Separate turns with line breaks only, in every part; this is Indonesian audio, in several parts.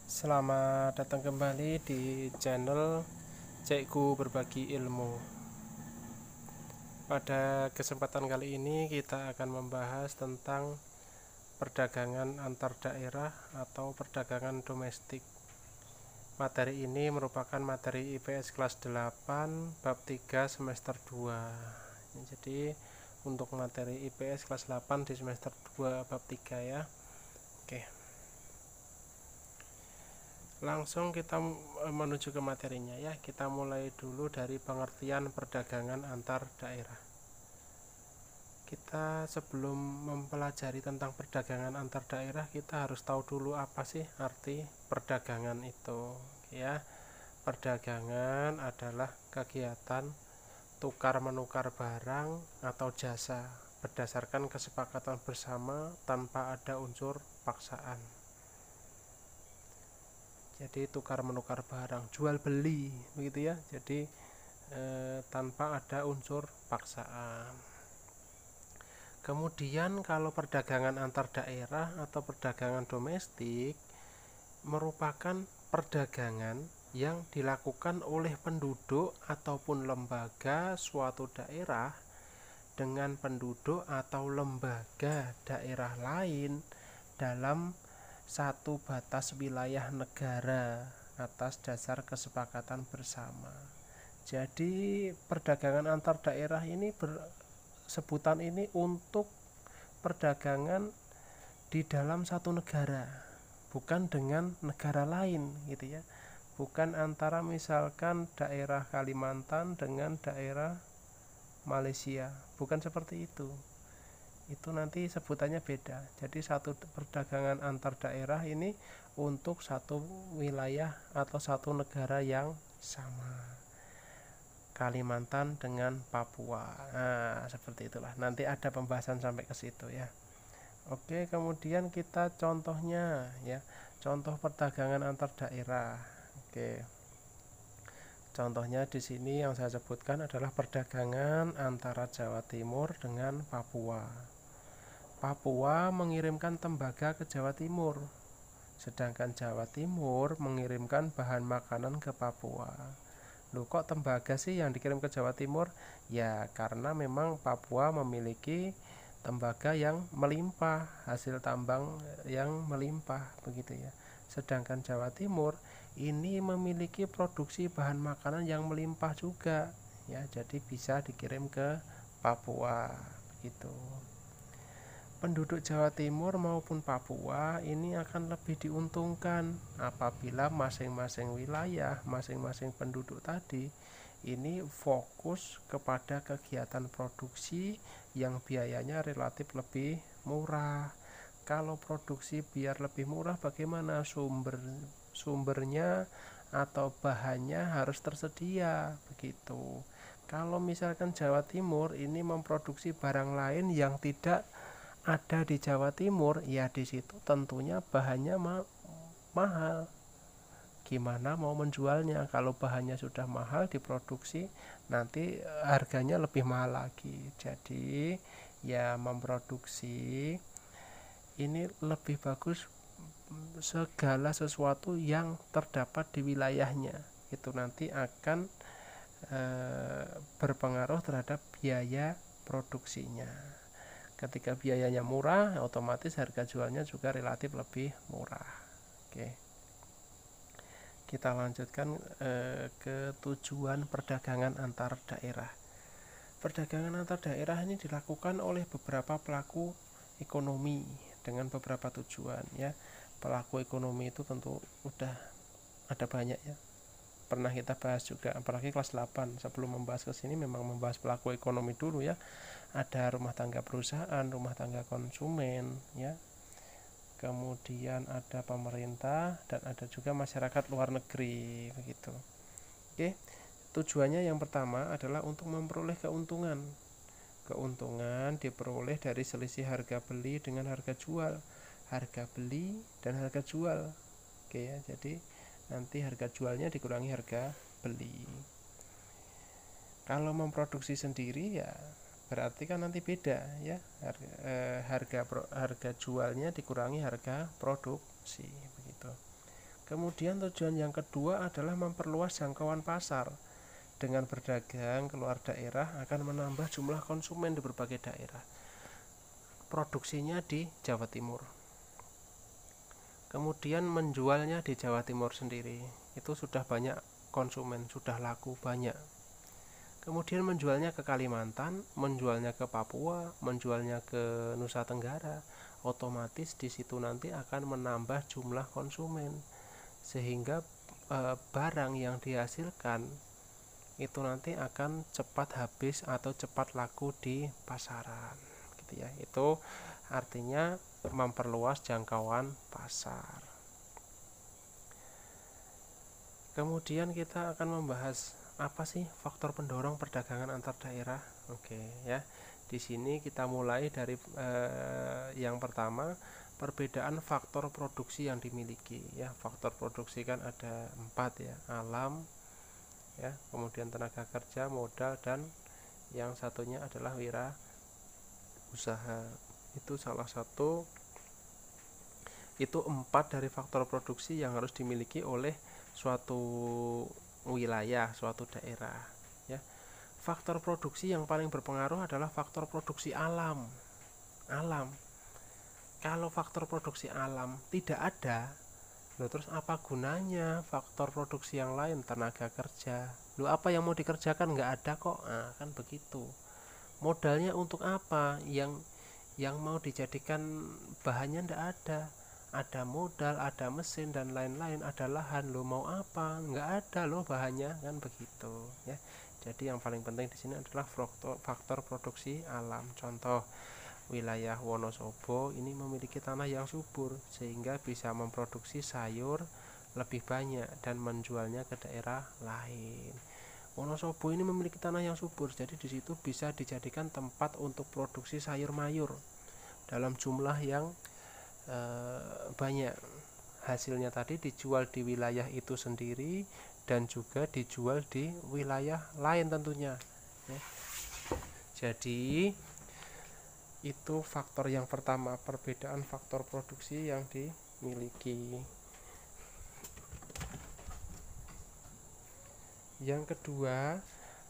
Selamat datang kembali di channel Cikgu Berbagi Ilmu. Pada kesempatan kali ini kita akan membahas tentang perdagangan antar daerah atau perdagangan domestik. Materi ini merupakan materi IPS kelas 8 bab 3 semester 2. Jadi untuk materi IPS kelas 8 di semester 2 bab 3 ya. Oke. Langsung kita menuju ke materinya ya. Kita mulai dulu dari pengertian perdagangan antar daerah. Kita sebelum mempelajari tentang perdagangan antar daerah, kita harus tahu dulu apa sih arti perdagangan itu ya. Perdagangan adalah kegiatan tukar menukar barang atau jasa berdasarkan kesepakatan bersama tanpa ada unsur paksaan. Jadi tukar menukar barang, jual beli begitu ya. Jadi tanpa ada unsur paksaan. Kemudian kalau perdagangan antar daerah atau perdagangan domestik merupakan perdagangan yang dilakukan oleh penduduk ataupun lembaga suatu daerah dengan penduduk atau lembaga daerah lain dalam satu batas wilayah negara atas dasar kesepakatan bersama. Jadi perdagangan antar daerah ini sebutan ini untuk perdagangan di dalam satu negara, bukan dengan negara lain gitu ya. Bukan antara misalkan daerah Kalimantan dengan daerah Malaysia, bukan seperti itu. Itu nanti sebutannya beda. Jadi satu perdagangan antar daerah ini untuk satu wilayah atau satu negara yang sama. Kalimantan dengan Papua. Nah, seperti itulah. Nanti ada pembahasan sampai ke situ ya. Oke, kemudian kita contohnya ya. Contoh perdagangan antar daerah. Oke. Contohnya di sini yang saya sebutkan adalah perdagangan antara Jawa Timur dengan Papua. Papua mengirimkan tembaga ke Jawa Timur, sedangkan Jawa Timur mengirimkan bahan makanan ke Papua. Loh, kok tembaga sih yang dikirim ke Jawa Timur? Ya karena memang Papua memiliki tembaga yang melimpah, hasil tambang yang melimpah begitu ya. Sedangkan Jawa Timur ini memiliki produksi bahan makanan yang melimpah juga ya, jadi bisa dikirim ke Papua begitu. Penduduk Jawa Timur maupun Papua ini akan lebih diuntungkan apabila masing-masing wilayah, masing-masing penduduk tadi ini fokus kepada kegiatan produksi yang biayanya relatif lebih murah. Kalau produksi biar lebih murah, bagaimana? Sumbernya atau bahannya harus tersedia begitu. Kalau misalkan Jawa Timur ini memproduksi barang lain yang tidak ada di Jawa Timur, ya di situ tentunya bahannya mahal. Gimana mau menjualnya kalau bahannya sudah mahal diproduksi, nanti harganya lebih mahal lagi. Jadi ya memproduksi ini lebih bagus segala sesuatu yang terdapat di wilayahnya. Itu nanti akan berpengaruh terhadap biaya produksinya. Ketika biayanya murah, otomatis harga jualnya juga relatif lebih murah. Oke. Kita lanjutkan ke tujuan perdagangan antar daerah. Perdagangan antar daerah ini dilakukan oleh beberapa pelaku ekonomi dengan beberapa tujuan ya. Pelaku ekonomi itu tentu udah ada banyak ya. Pernah kita bahas juga, apalagi kelas 8. Sebelum membahas ke sini memang membahas pelaku ekonomi dulu ya. Ada rumah tangga perusahaan, rumah tangga konsumen ya. Kemudian ada pemerintah dan ada juga masyarakat luar negeri begitu. Oke. Tujuannya yang pertama adalah untuk memperoleh keuntungan. Keuntungan diperoleh dari selisih harga beli dengan harga jual. Harga beli dan harga jual. Oke ya, jadi nanti harga jualnya dikurangi harga beli. Kalau memproduksi sendiri ya berarti kan nanti beda ya, harga jualnya dikurangi harga produksi begitu. Kemudian tujuan yang kedua adalah memperluas jangkauan pasar. Dengan berdagang keluar daerah akan menambah jumlah konsumen di berbagai daerah. Produksinya di Jawa Timur. Kemudian menjualnya di Jawa Timur sendiri. Itu sudah banyak konsumen, sudah laku banyak. Kemudian menjualnya ke Kalimantan, menjualnya ke Papua, menjualnya ke Nusa Tenggara. Otomatis di situ nanti akan menambah jumlah konsumen, sehingga barang yang dihasilkan itu nanti akan cepat habis atau cepat laku di pasaran, gitu ya. Itu artinya memperluas jangkauan pasar. Kemudian kita akan membahas apa sih faktor pendorong perdagangan antar daerah. Oke ya. Di sini kita mulai dari yang pertama, perbedaan faktor produksi yang dimiliki ya. Faktor produksi kan ada 4 ya, alam ya, kemudian tenaga kerja, modal, dan yang satunya adalah wira usaha. Itu salah satu, itu 4 dari faktor produksi yang harus dimiliki oleh suatu wilayah, suatu daerah ya. Faktor produksi yang paling berpengaruh adalah faktor produksi alam. Kalau faktor produksi alam tidak ada, terus apa gunanya faktor produksi yang lain? Tenaga kerja, apa yang mau dikerjakan nggak ada kok. Nah, kan begitu. Modalnya untuk apa? Yang mau dijadikan bahannya nggak ada. Ada modal, ada mesin dan lain-lain, ada lahan, lo mau apa? Nggak ada lo bahannya, kan begitu ya. Jadi yang paling penting di sini adalah faktor produksi alam. Contoh, wilayah Wonosobo ini memiliki tanah yang subur sehingga bisa memproduksi sayur lebih banyak dan menjualnya ke daerah lain. Wonosobo ini memiliki tanah yang subur, jadi di situ bisa dijadikan tempat untuk produksi sayur mayur dalam jumlah yang banyak. Hasilnya tadi dijual di wilayah itu sendiri dan juga dijual di wilayah lain tentunya ya. Jadi itu faktor yang pertama, perbedaan faktor produksi yang dimiliki. Yang kedua,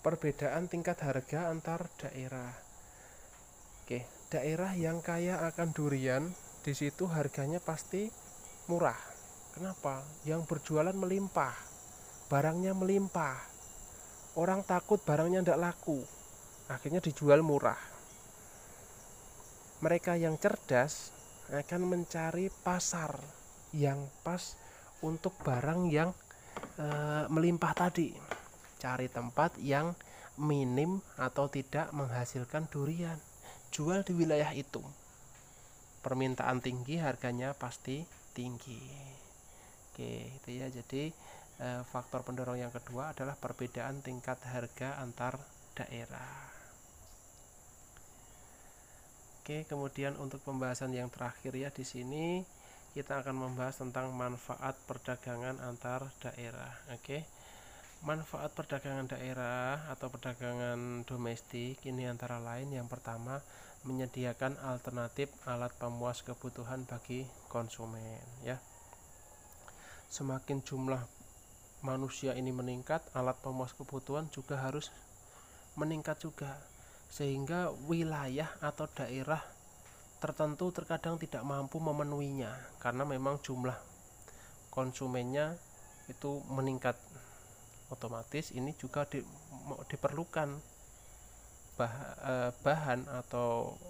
perbedaan tingkat harga antar daerah. Oke, daerah yang kaya akan durian, di situ harganya pasti murah. Kenapa? Yang berjualan melimpah, barangnya melimpah, orang takut barangnya tidak laku, akhirnya dijual murah. Mereka yang cerdas akan mencari pasar yang pas untuk barang yang melimpah tadi. Cari tempat yang minim atau tidak menghasilkan durian, jual di wilayah itu. Permintaan tinggi, harganya pasti tinggi. Oke, itu ya. Jadi faktor pendorong yang kedua adalah perbedaan tingkat harga antar daerah. Oke, kemudian untuk pembahasan yang terakhir ya, di sini kita akan membahas tentang manfaat perdagangan antar daerah. Oke. Manfaat perdagangan daerah atau perdagangan domestik ini antara lain, yang pertama, menyediakan alternatif alat pemuas kebutuhan bagi konsumen ya. Semakin jumlah manusia ini meningkat, alat pemuas kebutuhan juga harus meningkat juga, sehingga wilayah atau daerah tertentu terkadang tidak mampu memenuhinya karena memang jumlah konsumennya itu meningkat. Otomatis ini juga diperlukan bahan atau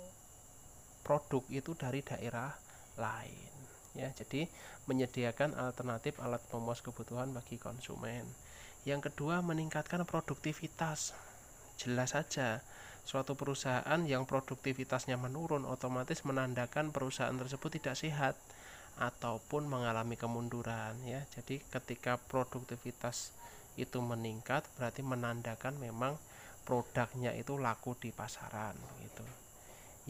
produk itu dari daerah lain ya. Jadi menyediakan alternatif alat pemuas kebutuhan bagi konsumen. Yang kedua, meningkatkan produktivitas. Jelas saja, suatu perusahaan yang produktivitasnya menurun otomatis menandakan perusahaan tersebut tidak sehat ataupun mengalami kemunduran ya. Jadi ketika produktivitas itu meningkat, berarti menandakan memang produknya itu laku di pasaran gitu.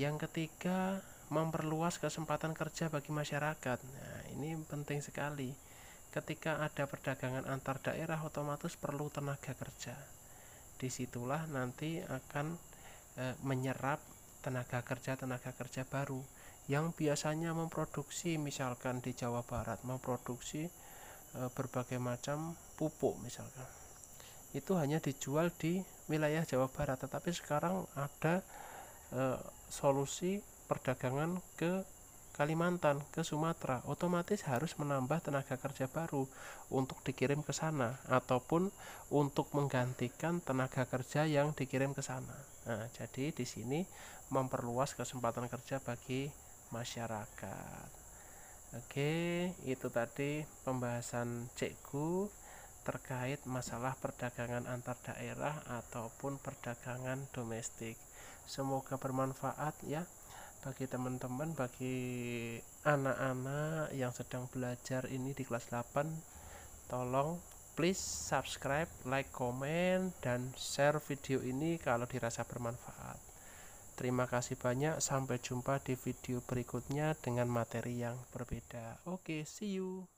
Yang ketiga, memperluas kesempatan kerja bagi masyarakat. Nah, ini penting sekali. Ketika ada perdagangan antar daerah, otomatis perlu tenaga kerja. Disitulah nanti akan menyerap tenaga kerja baru yang biasanya memproduksi, misalkan di Jawa Barat memproduksi berbagai macam pupuk misalkan. Itu hanya dijual di wilayah Jawa Barat, tetapi sekarang ada solusi perdagangan ke Kalimantan, ke Sumatera. Otomatis harus menambah tenaga kerja baru untuk dikirim ke sana ataupun untuk menggantikan tenaga kerja yang dikirim ke sana. Nah, jadi di sini memperluas kesempatan kerja bagi masyarakat. Oke, itu tadi pembahasan Cikgu terkait masalah perdagangan antar daerah ataupun perdagangan domestik. Semoga bermanfaat ya bagi teman-teman, bagi anak-anak yang sedang belajar ini di kelas 8. Tolong please subscribe, like, komen, dan share video ini kalau dirasa bermanfaat. Terima kasih banyak, sampai jumpa di video berikutnya dengan materi yang berbeda. Oke, see you.